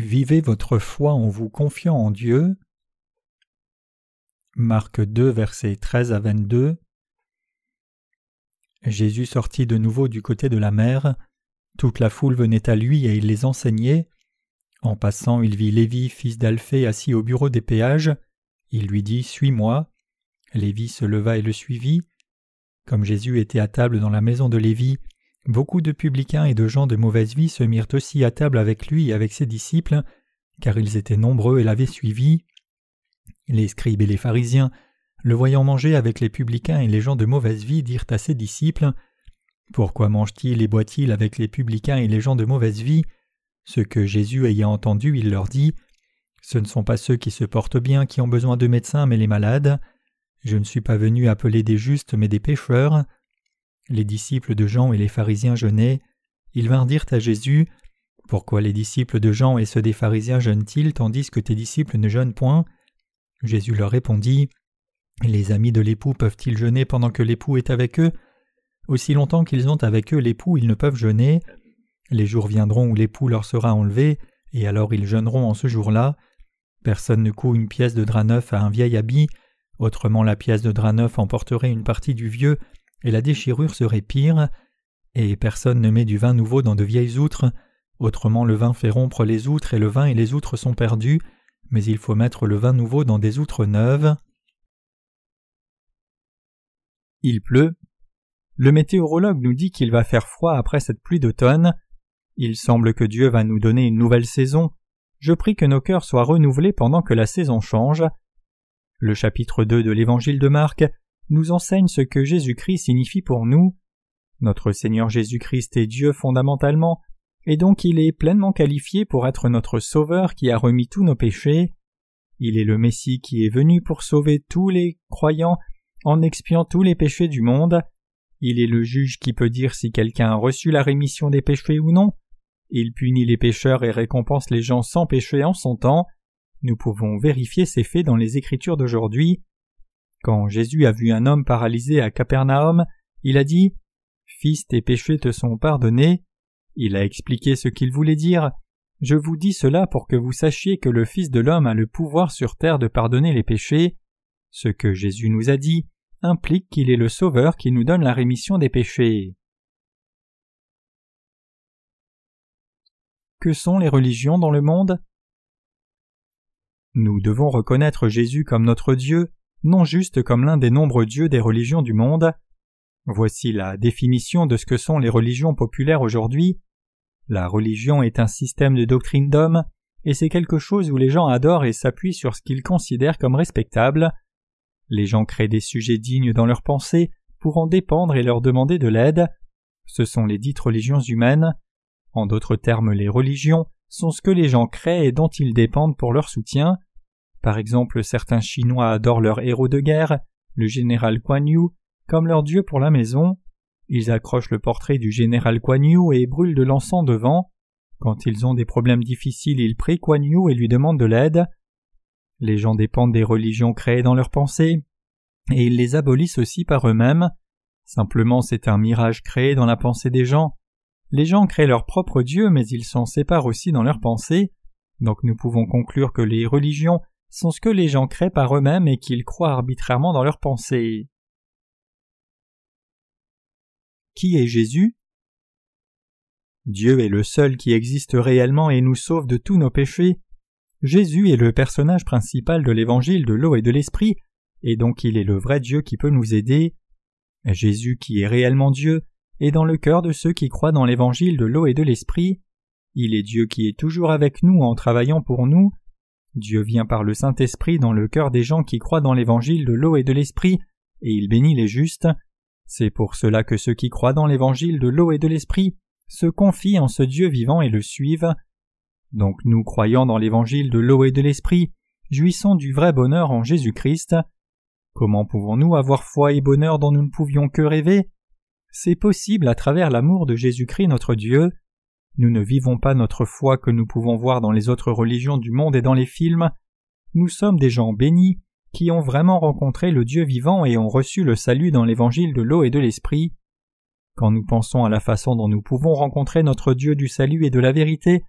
Vivez votre foi en vous confiant en Dieu. Marc 2, versets 13 à 22. Jésus sortit de nouveau du côté de la mer. Toute la foule venait à lui et il les enseignait. En passant, il vit Lévi, fils d'Alphée, assis au bureau des péages. Il lui dit « Suis-moi ». Lévi se leva et le suivit. Comme Jésus était à table dans la maison de Lévi, beaucoup de publicains et de gens de mauvaise vie se mirent aussi à table avec lui et avec ses disciples, car ils étaient nombreux et l'avaient suivi. Les scribes et les pharisiens, le voyant manger avec les publicains et les gens de mauvaise vie, dirent à ses disciples « Pourquoi mange-t-il et boit-il avec les publicains et les gens de mauvaise vie ?» Ce que Jésus ayant entendu, il leur dit « Ce ne sont pas ceux qui se portent bien qui ont besoin de médecins, mais les malades. Je ne suis pas venu appeler des justes, mais des pécheurs. » Les disciples de Jean et les pharisiens jeûnaient. Ils vinrent dire à Jésus « Pourquoi les disciples de Jean et ceux des pharisiens jeûnent-ils, tandis que tes disciples ne jeûnent point ?» Jésus leur répondit « Les amis de l'époux peuvent-ils jeûner pendant que l'époux est avec eux ? Aussi longtemps qu'ils ont avec eux l'époux, ils ne peuvent jeûner. Les jours viendront où l'époux leur sera enlevé, et alors ils jeûneront en ce jour-là. Personne ne coud une pièce de drap neuf à un vieil habit, autrement la pièce de drap neuf emporterait une partie du vieux, et la déchirure serait pire. Et personne ne met du vin nouveau dans de vieilles outres, autrement le vin fait rompre les outres, et le vin et les outres sont perdus, mais il faut mettre le vin nouveau dans des outres neuves. » Il pleut. Le météorologue nous dit qu'il va faire froid après cette pluie d'automne. Il semble que Dieu va nous donner une nouvelle saison. Je prie que nos cœurs soient renouvelés pendant que la saison change. Le chapitre 2 de l'Évangile de Marc nous enseigne ce que Jésus-Christ signifie pour nous. Notre Seigneur Jésus-Christ est Dieu fondamentalement, et donc il est pleinement qualifié pour être notre Sauveur qui a remis tous nos péchés. Il est le Messie qui est venu pour sauver tous les croyants en expiant tous les péchés du monde. Il est le juge qui peut dire si quelqu'un a reçu la rémission des péchés ou non. Il punit les pécheurs et récompense les gens sans péché en son temps. Nous pouvons vérifier ces faits dans les Écritures d'aujourd'hui. Quand Jésus a vu un homme paralysé à Capernaum, il a dit « Fils, tes péchés te sont pardonnés ». Il a expliqué ce qu'il voulait dire. « Je vous dis cela pour que vous sachiez que le Fils de l'homme a le pouvoir sur terre de pardonner les péchés. » Ce que Jésus nous a dit implique qu'il est le Sauveur qui nous donne la rémission des péchés. Que sont les religions dans le monde ? Nous devons reconnaître Jésus comme notre Dieu, non juste comme l'un des nombreux dieux des religions du monde. Voici la définition de ce que sont les religions populaires aujourd'hui. La religion est un système de doctrine d'homme, et c'est quelque chose où les gens adorent et s'appuient sur ce qu'ils considèrent comme respectable. Les gens créent des sujets dignes dans leurs pensées pour en dépendre et leur demander de l'aide. Ce sont les dites religions humaines. En d'autres termes, les religions sont ce que les gens créent et dont ils dépendent pour leur soutien. Par exemple, certains Chinois adorent leur héros de guerre, le général Guan Yu, comme leur dieu pour la maison. Ils accrochent le portrait du général Guan Yu et brûlent de l'encens devant. Quand ils ont des problèmes difficiles, ils prient Guan Yu et lui demandent de l'aide. Les gens dépendent des religions créées dans leurs pensées, et ils les abolissent aussi par eux-mêmes. Simplement, c'est un mirage créé dans la pensée des gens. Les gens créent leur propre Dieu, mais ils s'en séparent aussi dans leurs pensées. Donc nous pouvons conclure que les religions sont ce que les gens créent par eux-mêmes et qu'ils croient arbitrairement dans leurs pensées. Qui est Jésus ? Dieu est le seul qui existe réellement et nous sauve de tous nos péchés. Jésus est le personnage principal de l'évangile de l'eau et de l'esprit, et donc il est le vrai Dieu qui peut nous aider. Jésus, qui est réellement Dieu, est dans le cœur de ceux qui croient dans l'évangile de l'eau et de l'esprit. Il est Dieu qui est toujours avec nous en travaillant pour nous. Dieu vient par le Saint-Esprit dans le cœur des gens qui croient dans l'évangile de l'eau et de l'esprit, et il bénit les justes. C'est pour cela que ceux qui croient dans l'évangile de l'eau et de l'esprit se confient en ce Dieu vivant et le suivent. Donc nous, croyant dans l'évangile de l'eau et de l'esprit, jouissons du vrai bonheur en Jésus-Christ. Comment pouvons-nous avoir foi et bonheur dont nous ne pouvions que rêver ? C'est possible à travers l'amour de Jésus-Christ notre Dieu. Nous ne vivons pas notre foi que nous pouvons voir dans les autres religions du monde et dans les films. Nous sommes des gens bénis qui ont vraiment rencontré le Dieu vivant et ont reçu le salut dans l'évangile de l'eau et de l'esprit. Quand nous pensons à la façon dont nous pouvons rencontrer notre Dieu du salut et de la vérité,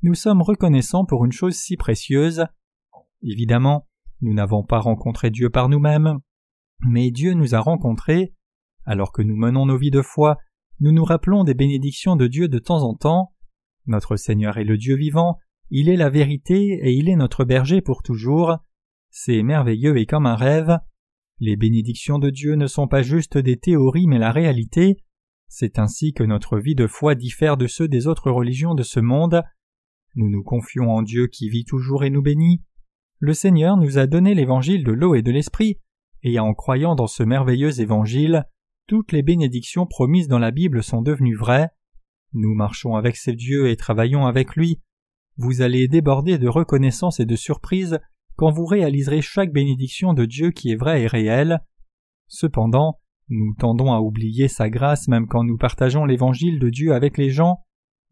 nous sommes reconnaissants pour une chose si précieuse. Évidemment, nous n'avons pas rencontré Dieu par nous-mêmes, mais Dieu nous a rencontrés. Alors que nous menons nos vies de foi, nous nous rappelons des bénédictions de Dieu de temps en temps. Notre Seigneur est le Dieu vivant, il est la vérité et il est notre berger pour toujours. C'est merveilleux et comme un rêve. Les bénédictions de Dieu ne sont pas juste des théories mais la réalité. C'est ainsi que notre vie de foi diffère de ceux des autres religions de ce monde. Nous nous confions en Dieu qui vit toujours et nous bénit. Le Seigneur nous a donné l'évangile de l'eau et de l'esprit, et en croyant dans ce merveilleux évangile, toutes les bénédictions promises dans la Bible sont devenues vraies. Nous marchons avec ce Dieu et travaillons avec lui. Vous allez déborder de reconnaissance et de surprise quand vous réaliserez chaque bénédiction de Dieu qui est vraie et réelle. Cependant, nous tendons à oublier sa grâce même quand nous partageons l'évangile de Dieu avec les gens.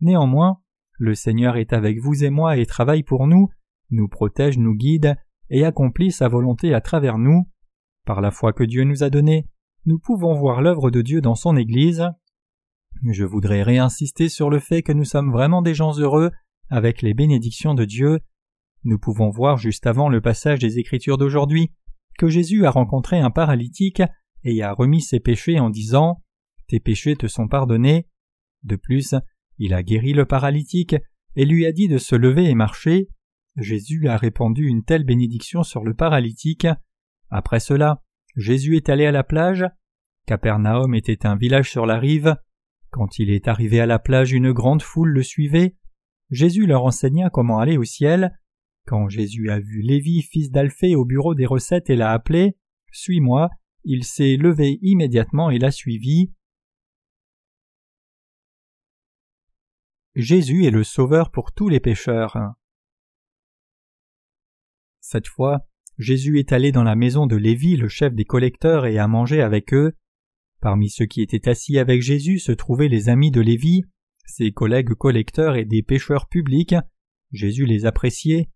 Néanmoins, le Seigneur est avec vous et moi et travaille pour nous protège, nous guide et accomplit sa volonté à travers nous. Par la foi que Dieu nous a donnée, nous pouvons voir l'œuvre de Dieu dans son Église. Je voudrais réinsister sur le fait que nous sommes vraiment des gens heureux avec les bénédictions de Dieu. Nous pouvons voir juste avant le passage des Écritures d'aujourd'hui que Jésus a rencontré un paralytique et a remis ses péchés en disant « Tes péchés te sont pardonnés ». De plus, il a guéri le paralytique et lui a dit de se lever et marcher. Jésus a répandu une telle bénédiction sur le paralytique. Après cela, Jésus est allé à la plage. Capernaum était un village sur la rive. Quand il est arrivé à la plage, une grande foule le suivait. Jésus leur enseigna comment aller au ciel. Quand Jésus a vu Lévi, fils d'Alphée, au bureau des recettes et l'a appelé « Suis-moi », il s'est levé immédiatement et l'a suivi. Jésus est le sauveur pour tous les pécheurs. Cette fois, Jésus est allé dans la maison de Lévi, le chef des collecteurs, et a mangé avec eux. Parmi ceux qui étaient assis avec Jésus se trouvaient les amis de Lévi, ses collègues collecteurs et des pécheurs publics. Jésus les appréciait.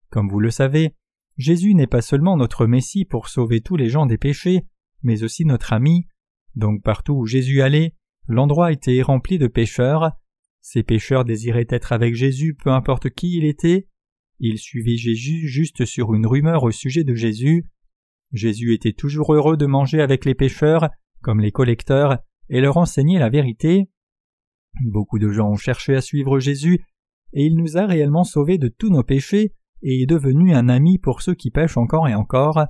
Comme vous le savez, Jésus n'est pas seulement notre Messie pour sauver tous les gens des péchés, mais aussi notre ami. Donc partout où Jésus allait, l'endroit était rempli de pécheurs. Ces pécheurs désiraient être avec Jésus peu importe qui il était. Ils suivaient Jésus juste sur une rumeur au sujet de Jésus. Jésus était toujours heureux de manger avec les pécheurs, comme les collecteurs, et leur enseigner la vérité. Beaucoup de gens ont cherché à suivre Jésus, et il nous a réellement sauvés de tous nos péchés et est devenu un ami pour ceux qui pêchent encore et encore.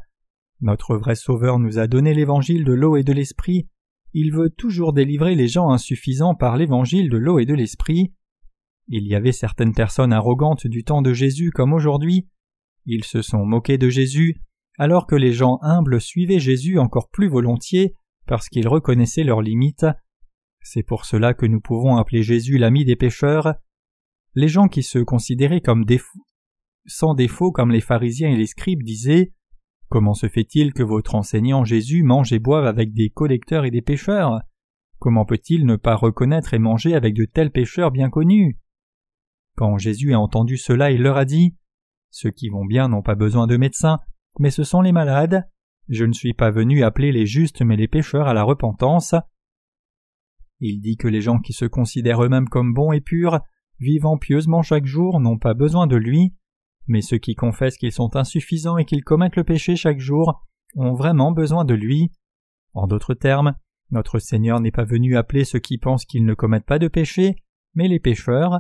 Notre vrai Sauveur nous a donné l'évangile de l'eau et de l'esprit. Il veut toujours délivrer les gens insuffisants par l'évangile de l'eau et de l'esprit. Il y avait certaines personnes arrogantes du temps de Jésus comme aujourd'hui. Ils se sont moqués de Jésus, alors que les gens humbles suivaient Jésus encore plus volontiers parce qu'ils reconnaissaient leurs limites. C'est pour cela que nous pouvons appeler Jésus l'ami des pécheurs. Les gens qui se considéraient comme sans défaut comme les pharisiens et les scribes disaient « Comment se fait-il que votre enseignant Jésus mange et boive avec des collecteurs et des pécheurs ? Comment peut-il ne pas reconnaître et manger avec de tels pécheurs bien connus ?» Quand Jésus a entendu cela, il leur a dit « Ceux qui vont bien n'ont pas besoin de médecins, mais ce sont les malades. Je ne suis pas venu appeler les justes mais les pécheurs à la repentance. » Il dit que les gens qui se considèrent eux-mêmes comme bons et purs, vivant pieusement chaque jour, n'ont pas besoin de lui, mais ceux qui confessent qu'ils sont insuffisants et qu'ils commettent le péché chaque jour ont vraiment besoin de lui. En d'autres termes, notre Seigneur n'est pas venu appeler ceux qui pensent qu'ils ne commettent pas de péché, mais les pécheurs.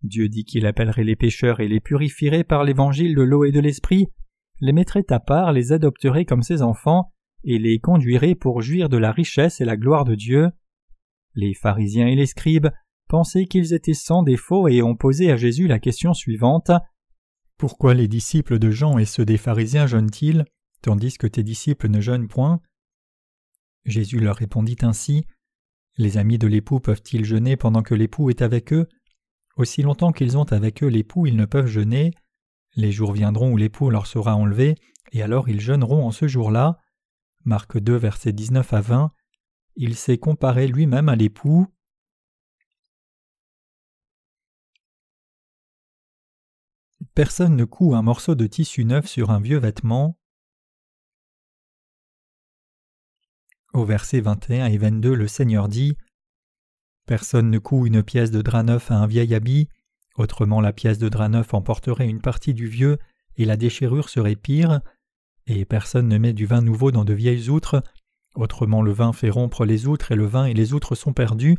Dieu dit qu'il appellerait les pécheurs et les purifierait par l'évangile de l'eau et de l'esprit, les mettrait à part, les adopterait comme ses enfants, et les conduirait pour jouir de la richesse et la gloire de Dieu. Les pharisiens et les scribes pensaient qu'ils étaient sans défaut et ont posé à Jésus la question suivante. « Pourquoi les disciples de Jean et ceux des pharisiens jeûnent-ils, tandis que tes disciples ne jeûnent point ?» Jésus leur répondit ainsi. « Les amis de l'époux peuvent-ils jeûner pendant que l'époux est avec eux ? Aussi longtemps qu'ils ont avec eux l'époux, ils ne peuvent jeûner. Les jours viendront où l'époux leur sera enlevé, et alors ils jeûneront en ce jour-là. » Marc 2, versets 19 à 20. Il s'est comparé lui-même à l'époux. Personne ne coud un morceau de tissu neuf sur un vieux vêtement. Au verset 21 et 22, le Seigneur dit « Personne ne coud une pièce de drap neuf à un vieil habit. Autrement, la pièce de drap neuf emporterait une partie du vieux et la déchirure serait pire. Et personne ne met du vin nouveau dans de vieilles outres. Autrement, le vin fait rompre les outres et le vin et les outres sont perdus.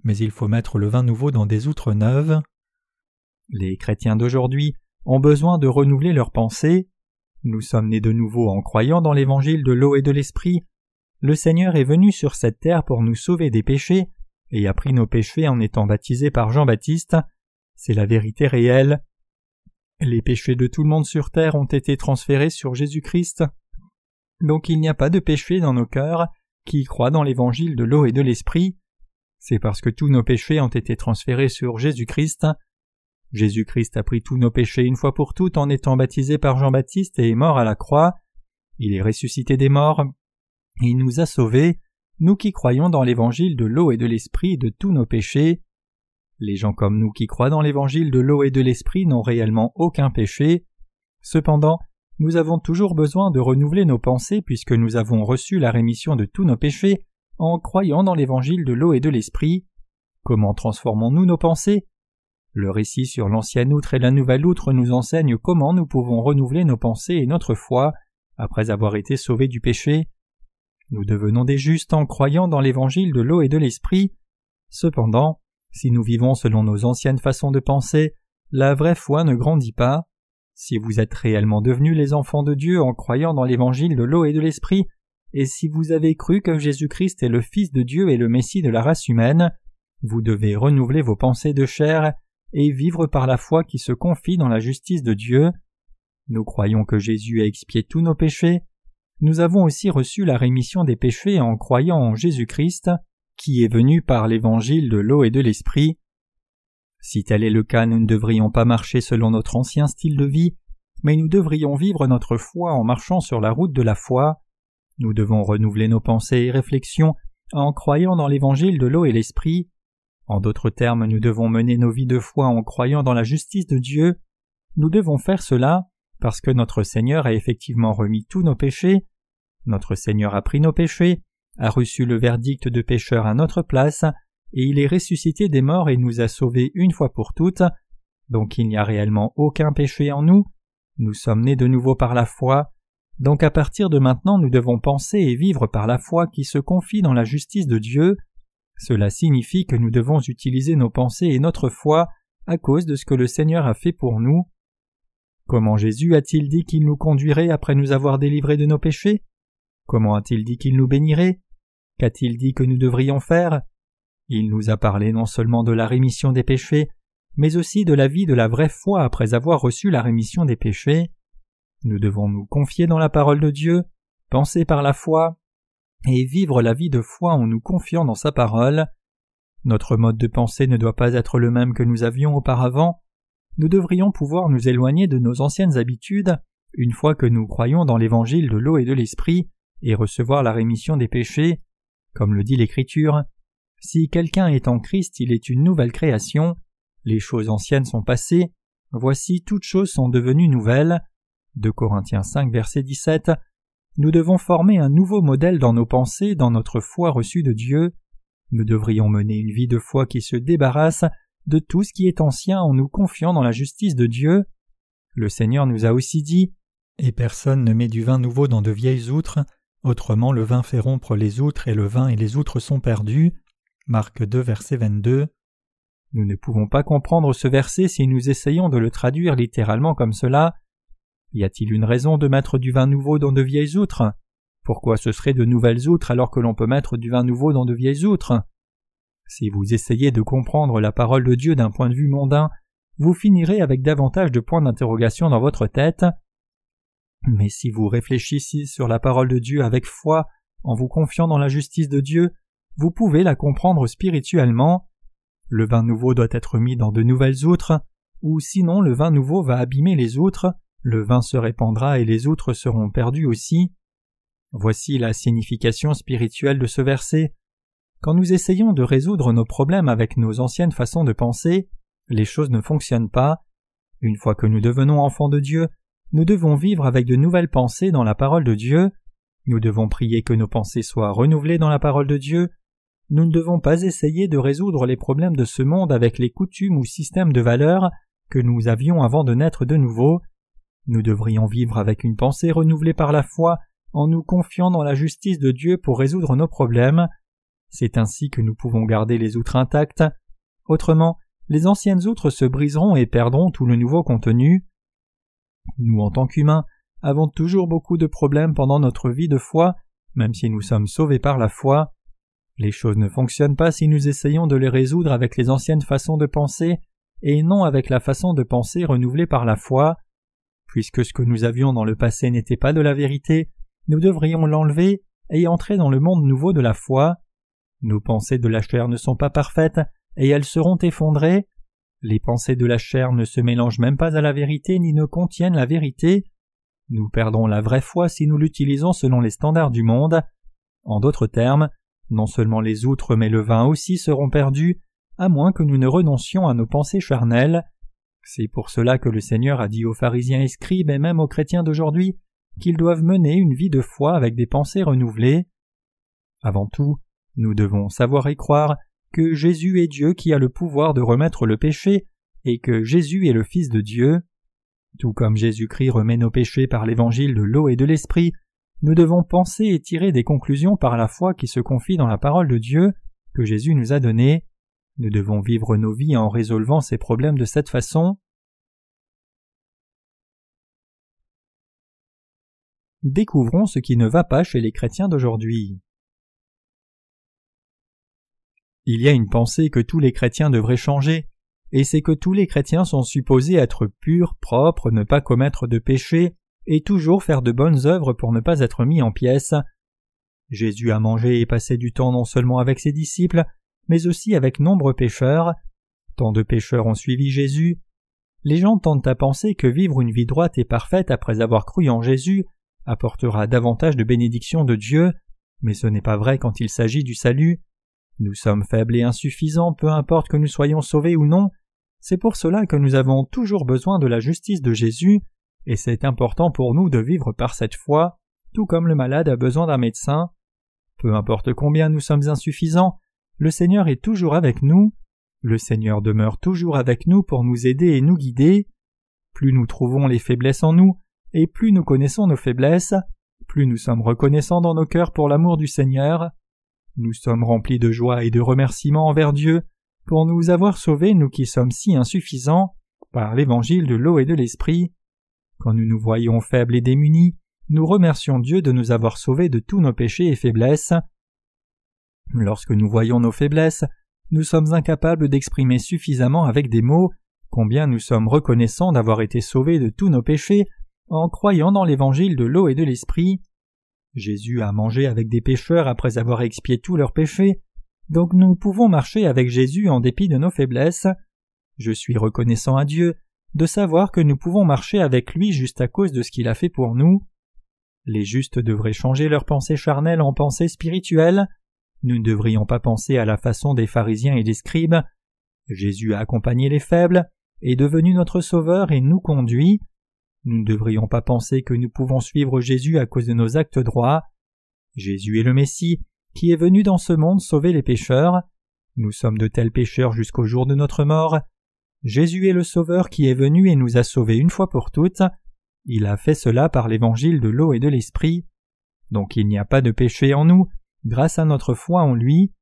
Mais il faut mettre le vin nouveau dans des outres neuves. Les chrétiens d'aujourd'hui ont besoin de renouveler leurs pensées. Nous sommes nés de nouveau en croyant dans l'évangile de l'eau et de l'esprit. Le Seigneur est venu sur cette terre pour nous sauver des péchés et a pris nos péchés en étant baptisé par Jean-Baptiste. C'est la vérité réelle. Les péchés de tout le monde sur terre ont été transférés sur Jésus-Christ. Donc il n'y a pas de péché dans nos cœurs qui croient dans l'évangile de l'eau et de l'esprit. C'est parce que tous nos péchés ont été transférés sur Jésus-Christ. Jésus-Christ a pris tous nos péchés une fois pour toutes en étant baptisé par Jean-Baptiste et est mort à la croix. Il est ressuscité des morts. Il nous a sauvés, nous qui croyons dans l'évangile de l'eau et de l'esprit, de tous nos péchés. Les gens comme nous qui croient dans l'évangile de l'eau et de l'esprit n'ont réellement aucun péché. Cependant, nous avons toujours besoin de renouveler nos pensées puisque nous avons reçu la rémission de tous nos péchés en croyant dans l'évangile de l'eau et de l'esprit. Comment transformons-nous nos pensées? Le récit sur l'ancienne outre et la nouvelle outre nous enseigne comment nous pouvons renouveler nos pensées et notre foi après avoir été sauvés du péché. Nous devenons des justes en croyant dans l'évangile de l'eau et de l'esprit. Cependant, si nous vivons selon nos anciennes façons de penser, la vraie foi ne grandit pas. Si vous êtes réellement devenus les enfants de Dieu en croyant dans l'évangile de l'eau et de l'esprit, et si vous avez cru que Jésus-Christ est le Fils de Dieu et le Messie de la race humaine, vous devez renouveler vos pensées de chair et vivre par la foi qui se confie dans la justice de Dieu. Nous croyons que Jésus a expié tous nos péchés. Nous avons aussi reçu la rémission des péchés en croyant en Jésus-Christ, qui est venu par l'évangile de l'eau et de l'esprit. Si tel est le cas, nous ne devrions pas marcher selon notre ancien style de vie, mais nous devrions vivre notre foi en marchant sur la route de la foi. Nous devons renouveler nos pensées et réflexions en croyant dans l'évangile de l'eau et l'esprit. En d'autres termes, nous devons mener nos vies de foi en croyant dans la justice de Dieu. Nous devons faire cela parce que notre Seigneur a effectivement remis tous nos péchés. Notre Seigneur a pris nos péchés, a reçu le verdict de pécheur à notre place, et il est ressuscité des morts et nous a sauvés une fois pour toutes. Donc il n'y a réellement aucun péché en nous. Nous sommes nés de nouveau par la foi. Donc à partir de maintenant, nous devons penser et vivre par la foi qui se confie dans la justice de Dieu. Cela signifie que nous devons utiliser nos pensées et notre foi à cause de ce que le Seigneur a fait pour nous. Comment Jésus a-t-il dit qu'il nous conduirait après nous avoir délivrés de nos péchés? Comment a-t-il dit qu'il nous bénirait? Qu'a-t-il dit que nous devrions faire? Il nous a parlé non seulement de la rémission des péchés, mais aussi de la vie de la vraie foi après avoir reçu la rémission des péchés. Nous devons nous confier dans la parole de Dieu, penser par la foi, et vivre la vie de foi en nous confiant dans sa parole. Notre mode de pensée ne doit pas être le même que nous avions auparavant. Nous devrions pouvoir nous éloigner de nos anciennes habitudes une fois que nous croyons dans l'évangile de l'eau et de l'esprit et recevoir la rémission des péchés. Comme le dit l'Écriture, « Si quelqu'un est en Christ, il est une nouvelle création. Les choses anciennes sont passées. Voici, toutes choses sont devenues nouvelles. » 2 Corinthiens 5, verset 17. Nous devons former un nouveau modèle dans nos pensées, dans notre foi reçue de Dieu. Nous devrions mener une vie de foi qui se débarrasse de tout ce qui est ancien en nous confiant dans la justice de Dieu. Le Seigneur nous a aussi dit « Et personne ne met du vin nouveau dans de vieilles outres, autrement le vin fait rompre les outres et le vin et les outres sont perdus. » Marc 2, verset 22. Nous ne pouvons pas comprendre ce verset si nous essayons de le traduire littéralement comme cela. Y a-t-il une raison de mettre du vin nouveau dans de vieilles outres? Pourquoi ce serait de nouvelles outres alors que l'on peut mettre du vin nouveau dans de vieilles outres? Si vous essayez de comprendre la parole de Dieu d'un point de vue mondain, vous finirez avec davantage de points d'interrogation dans votre tête. Mais si vous réfléchissez sur la parole de Dieu avec foi, en vous confiant dans la justice de Dieu, vous pouvez la comprendre spirituellement. Le vin nouveau doit être mis dans de nouvelles outres, ou sinon le vin nouveau va abîmer les outres, le vin se répandra et les outres seront perdues aussi. Voici la signification spirituelle de ce verset. Quand nous essayons de résoudre nos problèmes avec nos anciennes façons de penser, les choses ne fonctionnent pas. Une fois que nous devenons enfants de Dieu, nous devons vivre avec de nouvelles pensées dans la parole de Dieu. Nous devons prier que nos pensées soient renouvelées dans la parole de Dieu. nous ne devons pas essayer de résoudre les problèmes de ce monde avec les coutumes ou systèmes de valeurs que nous avions avant de naître de nouveau. Nous devrions vivre avec une pensée renouvelée par la foi en nous confiant dans la justice de Dieu pour résoudre nos problèmes. C'est ainsi que nous pouvons garder les outres intactes. Autrement, les anciennes outres se briseront et perdront tout le nouveau contenu. Nous, en tant qu'humains, avons toujours beaucoup de problèmes pendant notre vie de foi, même si nous sommes sauvés par la foi. Les choses ne fonctionnent pas si nous essayons de les résoudre avec les anciennes façons de penser et non avec la façon de penser renouvelée par la foi. Puisque ce que nous avions dans le passé n'était pas de la vérité, nous devrions l'enlever et entrer dans le monde nouveau de la foi. Nos pensées de la chair ne sont pas parfaites et elles seront effondrées. Les pensées de la chair ne se mélangent même pas à la vérité ni ne contiennent la vérité. Nous perdrons la vraie foi si nous l'utilisons selon les standards du monde. En d'autres termes, non seulement les outres mais le vin aussi seront perdus, à moins que nous ne renoncions à nos pensées charnelles. C'est pour cela que le Seigneur a dit aux pharisiens et scribes et même aux chrétiens d'aujourd'hui qu'ils doivent mener une vie de foi avec des pensées renouvelées. Avant tout, nous devons savoir et croire que Jésus est Dieu qui a le pouvoir de remettre le péché et que Jésus est le Fils de Dieu. Tout comme Jésus-Christ remet nos péchés par l'évangile de l'eau et de l'esprit, nous devons penser et tirer des conclusions par la foi qui se confie dans la parole de Dieu que Jésus nous a donnée. Nous devons vivre nos vies en résolvant ces problèmes de cette façon. Découvrons ce qui ne va pas chez les chrétiens d'aujourd'hui. Il y a une pensée que tous les chrétiens devraient changer, et c'est que tous les chrétiens sont supposés être purs, propres, ne pas commettre de péché, et toujours faire de bonnes œuvres pour ne pas être mis en pièces. Jésus a mangé et passé du temps non seulement avec ses disciples, mais aussi avec nombreux pécheurs. Tant de pécheurs ont suivi Jésus. Les gens tendent à penser que vivre une vie droite et parfaite après avoir cru en Jésus apportera davantage de bénédictions de Dieu, mais ce n'est pas vrai quand il s'agit du salut. Nous sommes faibles et insuffisants, peu importe que nous soyons sauvés ou non. C'est pour cela que nous avons toujours besoin de la justice de Jésus, et c'est important pour nous de vivre par cette foi, tout comme le malade a besoin d'un médecin. Peu importe combien nous sommes insuffisants, le Seigneur est toujours avec nous. Le Seigneur demeure toujours avec nous pour nous aider et nous guider. Plus nous trouvons les faiblesses en nous, et plus nous connaissons nos faiblesses, plus nous sommes reconnaissants dans nos cœurs pour l'amour du Seigneur. Nous sommes remplis de joie et de remerciements envers Dieu pour nous avoir sauvés, nous qui sommes si insuffisants, par l'évangile de l'eau et de l'esprit. Quand nous nous voyons faibles et démunis, nous remercions Dieu de nous avoir sauvés de tous nos péchés et faiblesses. Lorsque nous voyons nos faiblesses, nous sommes incapables d'exprimer suffisamment avec des mots combien nous sommes reconnaissants d'avoir été sauvés de tous nos péchés en croyant dans l'évangile de l'eau et de l'esprit. Jésus a mangé avec des pécheurs après avoir expié tous leurs péchés, donc nous pouvons marcher avec Jésus en dépit de nos faiblesses. Je suis reconnaissant à Dieu de savoir que nous pouvons marcher avec lui juste à cause de ce qu'il a fait pour nous. Les justes devraient changer leurs pensées charnelles en pensées spirituelles. Nous ne devrions pas penser à la façon des pharisiens et des scribes. Jésus a accompagné les faibles, est devenu notre sauveur et nous conduit. Nous ne devrions pas penser que nous pouvons suivre Jésus à cause de nos actes droits. Jésus est le Messie, qui est venu dans ce monde sauver les pécheurs. Nous sommes de tels pécheurs jusqu'au jour de notre mort. Jésus est le Sauveur qui est venu et nous a sauvés une fois pour toutes. Il a fait cela par l'évangile de l'eau et de l'esprit. Donc il n'y a pas de péché en nous, grâce à notre foi en lui.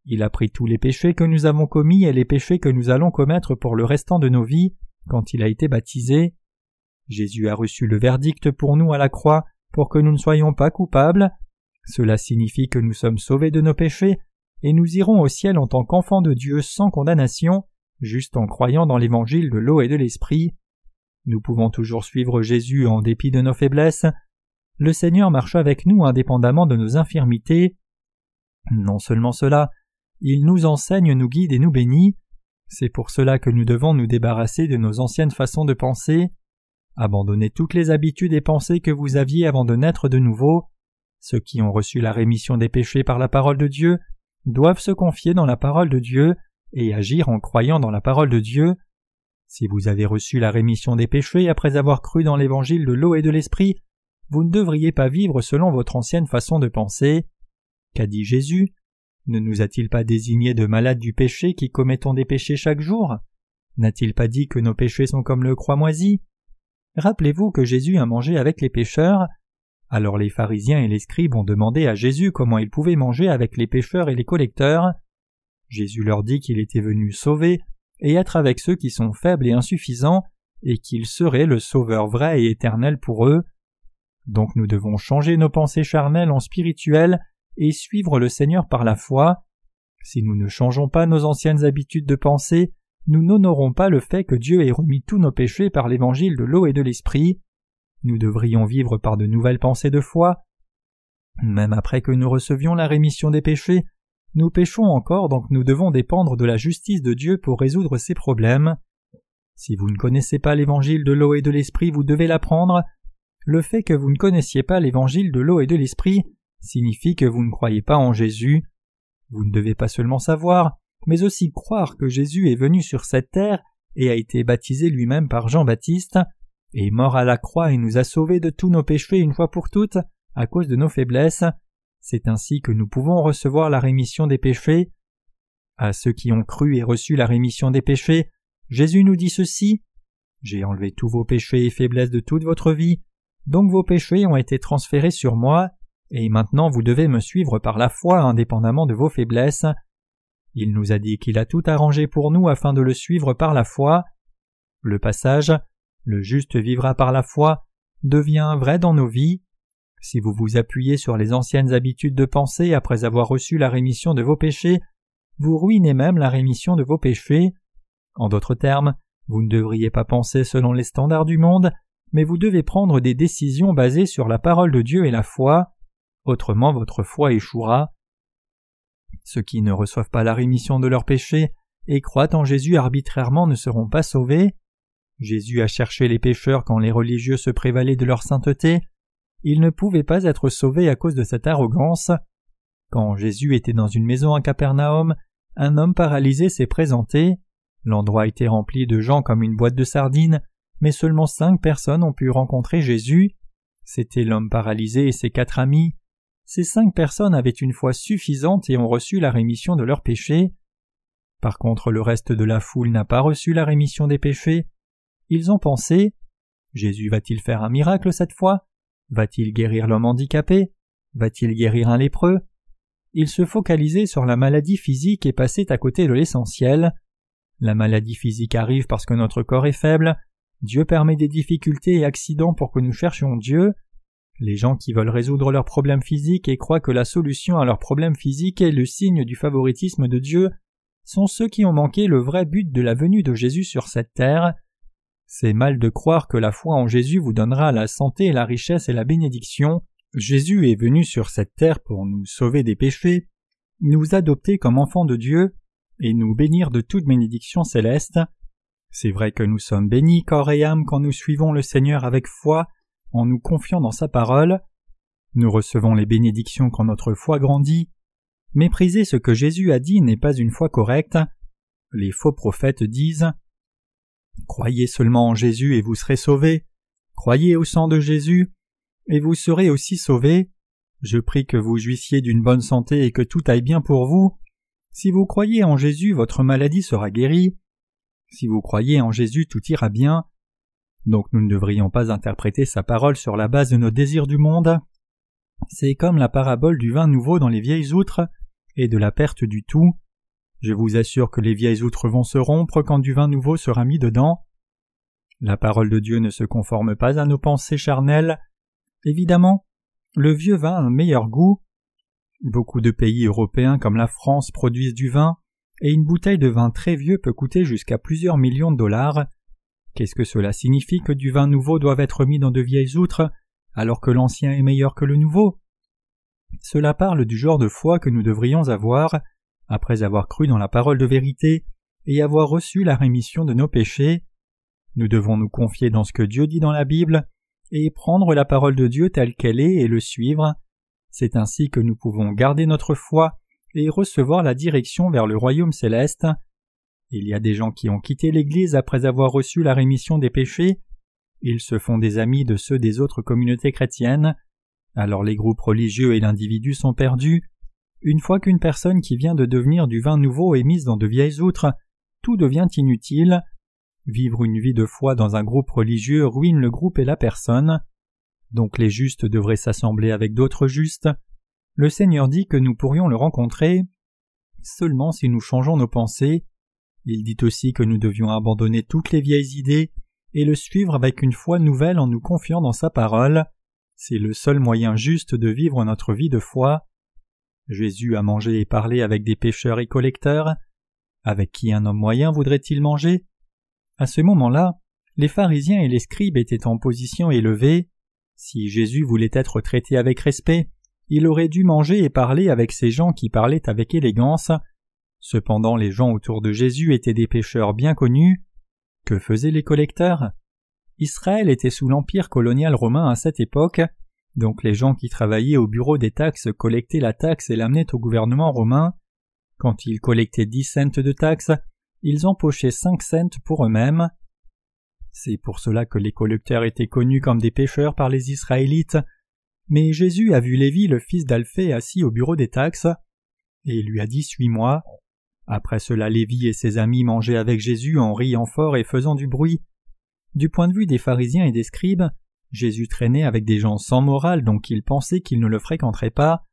Il a pris tous les péchés que nous avons commis et les péchés que nous allons commettre pour le restant de nos vies quand il a été baptisé. Jésus a reçu le verdict pour nous à la croix pour que nous ne soyons pas coupables. Cela signifie que nous sommes sauvés de nos péchés et nous irons au ciel en tant qu'enfants de Dieu sans condamnation, juste en croyant dans l'évangile de l'eau et de l'esprit. Nous pouvons toujours suivre Jésus en dépit de nos faiblesses. Le Seigneur marche avec nous indépendamment de nos infirmités. Non seulement cela, il nous enseigne, nous guide et nous bénit. C'est pour cela que nous devons nous débarrasser de nos anciennes façons de penser. Abandonnez toutes les habitudes et pensées que vous aviez avant de naître de nouveau. Ceux qui ont reçu la rémission des péchés par la parole de Dieu doivent se confier dans la parole de Dieu et agir en croyant dans la parole de Dieu. Si vous avez reçu la rémission des péchés après avoir cru dans l'évangile de l'eau et de l'esprit, vous ne devriez pas vivre selon votre ancienne façon de penser. Qu'a dit Jésus ? Ne nous a-t-il pas désignés de malades du péché qui commettons des péchés chaque jour? N'a-t-il pas dit que nos péchés sont comme le cramoisi? Rappelez-vous que Jésus a mangé avec les pécheurs. Alors les pharisiens et les scribes ont demandé à Jésus comment il pouvait manger avec les pécheurs et les collecteurs. Jésus leur dit qu'il était venu sauver et être avec ceux qui sont faibles et insuffisants, et qu'il serait le sauveur vrai et éternel pour eux. Donc nous devons changer nos pensées charnelles en spirituelles et suivre le Seigneur par la foi. Si nous ne changeons pas nos anciennes habitudes de pensée, nous n'honorons pas le fait que Dieu ait remis tous nos péchés par l'évangile de l'eau et de l'esprit. Nous devrions vivre par de nouvelles pensées de foi. Même après que nous recevions la rémission des péchés, nous péchons encore, donc nous devons dépendre de la justice de Dieu pour résoudre ces problèmes. Si vous ne connaissez pas l'évangile de l'eau et de l'esprit, vous devez l'apprendre. Le fait que vous ne connaissiez pas l'évangile de l'eau et de l'esprit signifie que vous ne croyez pas en Jésus. Vous ne devez pas seulement savoir, mais aussi croire que Jésus est venu sur cette terre et a été baptisé lui-même par Jean-Baptiste, est mort à la croix et nous a sauvés de tous nos péchés une fois pour toutes à cause de nos faiblesses. C'est ainsi que nous pouvons recevoir la rémission des péchés. À ceux qui ont cru et reçu la rémission des péchés, Jésus nous dit ceci: « J'ai enlevé tous vos péchés et faiblesses de toute votre vie, donc vos péchés ont été transférés sur moi, et maintenant vous devez me suivre par la foi indépendamment de vos faiblesses. » Il nous a dit qu'il a tout arrangé pour nous afin de le suivre par la foi. Le passage « Le juste vivra par la foi » devient vrai dans nos vies. Si vous vous appuyez sur les anciennes habitudes de pensée après avoir reçu la rémission de vos péchés, vous ruinez même la rémission de vos péchés. En d'autres termes, vous ne devriez pas penser selon les standards du monde, mais vous devez prendre des décisions basées sur la parole de Dieu et la foi. Autrement, votre foi échouera. Ceux qui ne reçoivent pas la rémission de leurs péchés et croient en Jésus arbitrairement ne seront pas sauvés. Jésus a cherché les pécheurs quand les religieux se prévalaient de leur sainteté. Ils ne pouvaient pas être sauvés à cause de cette arrogance. Quand Jésus était dans une maison à Capernaum, un homme paralysé s'est présenté. L'endroit était rempli de gens comme une boîte de sardines, mais seulement 5 personnes ont pu rencontrer Jésus. C'étaient l'homme paralysé et ses 4 amis. Ces 5 personnes avaient une foi suffisante et ont reçu la rémission de leurs péchés. Par contre, le reste de la foule n'a pas reçu la rémission des péchés. Ils ont pensé: Jésus va-t-il faire un miracle cette fois? Va-t-il guérir l'homme handicapé? Va-t-il guérir un lépreux? Ils se focalisaient sur la maladie physique et passaient à côté de l'essentiel. La maladie physique arrive parce que notre corps est faible. Dieu permet des difficultés et accidents pour que nous cherchions Dieu. Les gens qui veulent résoudre leurs problèmes physiques et croient que la solution à leurs problèmes physiques est le signe du favoritisme de Dieu sont ceux qui ont manqué le vrai but de la venue de Jésus sur cette terre. C'est mal de croire que la foi en Jésus vous donnera la santé, la richesse et la bénédiction. Jésus est venu sur cette terre pour nous sauver des péchés, nous adopter comme enfants de Dieu et nous bénir de toute bénédiction céleste. C'est vrai que nous sommes bénis corps et âme quand nous suivons le Seigneur avec foi, en nous confiant dans sa parole. Nous recevons les bénédictions quand notre foi grandit. Mépriser ce que Jésus a dit n'est pas une foi correcte. Les faux prophètes disent: « Croyez seulement en Jésus et vous serez sauvés. Croyez au sang de Jésus et vous serez aussi sauvés. Je prie que vous jouissiez d'une bonne santé et que tout aille bien pour vous. Si vous croyez en Jésus, votre maladie sera guérie. Si vous croyez en Jésus, tout ira bien. » Donc nous ne devrions pas interpréter sa parole sur la base de nos désirs du monde. C'est comme la parabole du vin nouveau dans les vieilles outres et de la perte du tout. Je vous assure que les vieilles outres vont se rompre quand du vin nouveau sera mis dedans. La parole de Dieu ne se conforme pas à nos pensées charnelles. Évidemment, le vieux vin a un meilleur goût. Beaucoup de pays européens comme la France produisent du vin, et une bouteille de vin très vieux peut coûter jusqu'à plusieurs millions de dollars. Qu'est-ce que cela signifie que du vin nouveau doive être mis dans de vieilles outres, alors que l'ancien est meilleur que le nouveau? Cela parle du genre de foi que nous devrions avoir, après avoir cru dans la parole de vérité et avoir reçu la rémission de nos péchés. Nous devons nous confier dans ce que Dieu dit dans la Bible et prendre la parole de Dieu telle qu'elle est et le suivre. C'est ainsi que nous pouvons garder notre foi et recevoir la direction vers le royaume céleste. Il y a des gens qui ont quitté l'Église après avoir reçu la rémission des péchés. Ils se font des amis de ceux des autres communautés chrétiennes. Alors les groupes religieux et l'individu sont perdus. Une fois qu'une personne qui vient de devenir du vin nouveau est mise dans de vieilles outres, tout devient inutile. Vivre une vie de foi dans un groupe religieux ruine le groupe et la personne. Donc les justes devraient s'assembler avec d'autres justes. Le Seigneur dit que nous pourrions le rencontrer seulement si nous changeons nos pensées. Il dit aussi que nous devions abandonner toutes les vieilles idées et le suivre avec une foi nouvelle en nous confiant dans sa parole. C'est le seul moyen juste de vivre notre vie de foi. Jésus a mangé et parlé avec des pécheurs et collecteurs. Avec qui un homme moyen voudrait-il manger? À ce moment-là, les pharisiens et les scribes étaient en position élevée. Si Jésus voulait être traité avec respect, il aurait dû manger et parler avec ces gens qui parlaient avec élégance. Cependant, les gens autour de Jésus étaient des pécheurs bien connus. Que faisaient les collecteurs? Israël était sous l'empire colonial romain à cette époque, donc les gens qui travaillaient au bureau des taxes collectaient la taxe et l'amenaient au gouvernement romain. Quand ils collectaient 10 cents de taxes, ils empochaient 5 cents pour eux-mêmes. C'est pour cela que les collecteurs étaient connus comme des pécheurs par les Israélites. Mais Jésus a vu Lévi, le fils d'Alphée, assis au bureau des taxes, et il lui a dit « Suis-moi ». Après cela, Lévi et ses amis mangeaient avec Jésus en riant fort et faisant du bruit. Du point de vue des pharisiens et des scribes, Jésus traînait avec des gens sans morale, donc ils pensaient qu'ils ne le fréquenteraient pas.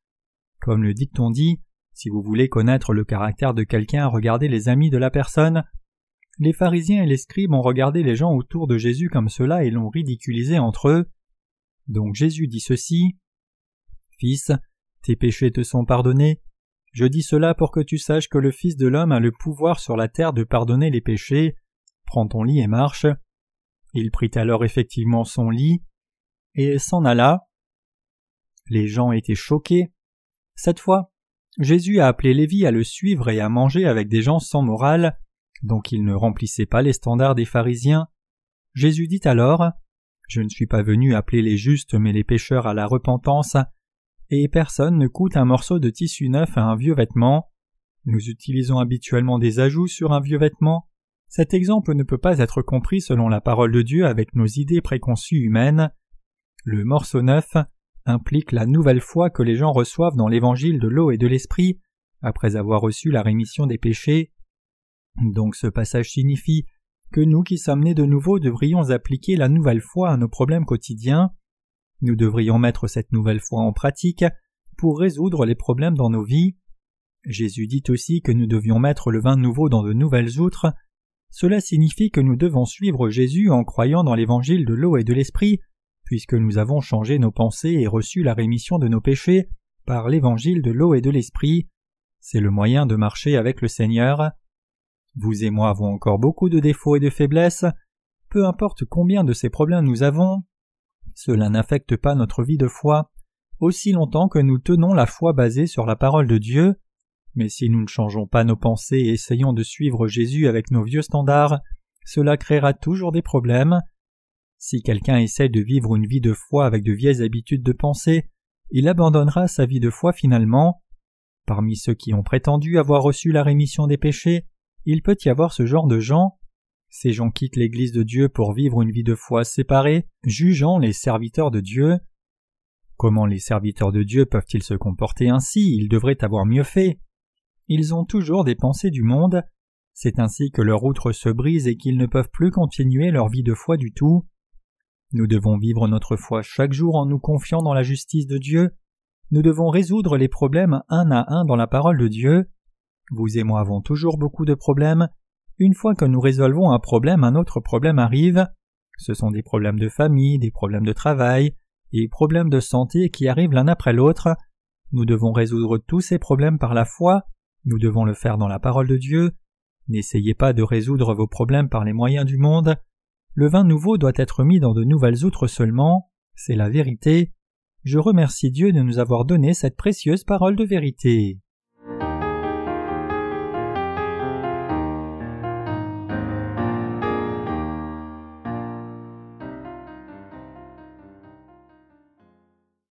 Comme le dicton dit, si vous voulez connaître le caractère de quelqu'un, regardez les amis de la personne. Les pharisiens et les scribes ont regardé les gens autour de Jésus comme cela et l'ont ridiculisé entre eux. Donc Jésus dit ceci: « Fils, tes péchés te sont pardonnés. Je dis cela pour que tu saches que le Fils de l'homme a le pouvoir sur la terre de pardonner les péchés. Prends ton lit et marche. » Il prit alors effectivement son lit et s'en alla. Les gens étaient choqués. Cette fois, Jésus a appelé Lévi à le suivre et à manger avec des gens sans morale, donc il ne remplissait pas les standards des pharisiens. Jésus dit alors: « Je ne suis pas venu appeler les justes mais les pécheurs à la repentance. » Et personne ne coûte un morceau de tissu neuf à un vieux vêtement. Nous utilisons habituellement des ajouts sur un vieux vêtement. Cet exemple ne peut pas être compris selon la parole de Dieu avec nos idées préconçues humaines. Le morceau neuf implique la nouvelle foi que les gens reçoivent dans l'évangile de l'eau et de l'esprit, après avoir reçu la rémission des péchés. Donc ce passage signifie que nous qui sommes nés de nouveau devrions appliquer la nouvelle foi à nos problèmes quotidiens. Nous devrions mettre cette nouvelle foi en pratique pour résoudre les problèmes dans nos vies. Jésus dit aussi que nous devions mettre le vin nouveau dans de nouvelles outres. Cela signifie que nous devons suivre Jésus en croyant dans l'évangile de l'eau et de l'esprit, puisque nous avons changé nos pensées et reçu la rémission de nos péchés par l'évangile de l'eau et de l'esprit. C'est le moyen de marcher avec le Seigneur. Vous et moi avons encore beaucoup de défauts et de faiblesses. Peu importe combien de ces problèmes nous avons, cela n'affecte pas notre vie de foi, aussi longtemps que nous tenons la foi basée sur la parole de Dieu. Mais si nous ne changeons pas nos pensées et essayons de suivre Jésus avec nos vieux standards, cela créera toujours des problèmes. Si quelqu'un essaie de vivre une vie de foi avec de vieilles habitudes de pensée, il abandonnera sa vie de foi finalement. Parmi ceux qui ont prétendu avoir reçu la rémission des péchés, il peut y avoir ce genre de gens. Ces gens quittent l'Église de Dieu pour vivre une vie de foi séparée, jugeant les serviteurs de Dieu. Comment les serviteurs de Dieu peuvent-ils se comporter ainsi? Ils devraient avoir mieux fait. Ils ont toujours des pensées du monde. C'est ainsi que leur outre se brise et qu'ils ne peuvent plus continuer leur vie de foi du tout. Nous devons vivre notre foi chaque jour en nous confiant dans la justice de Dieu. Nous devons résoudre les problèmes un à un dans la parole de Dieu. Vous et moi avons toujours beaucoup de problèmes. Une fois que nous résolvons un problème, un autre problème arrive. Ce sont des problèmes de famille, des problèmes de travail et problèmes de santé qui arrivent l'un après l'autre. Nous devons résoudre tous ces problèmes par la foi. Nous devons le faire dans la parole de Dieu. N'essayez pas de résoudre vos problèmes par les moyens du monde. Le vin nouveau doit être mis dans de nouvelles outres seulement. C'est la vérité. Je remercie Dieu de nous avoir donné cette précieuse parole de vérité.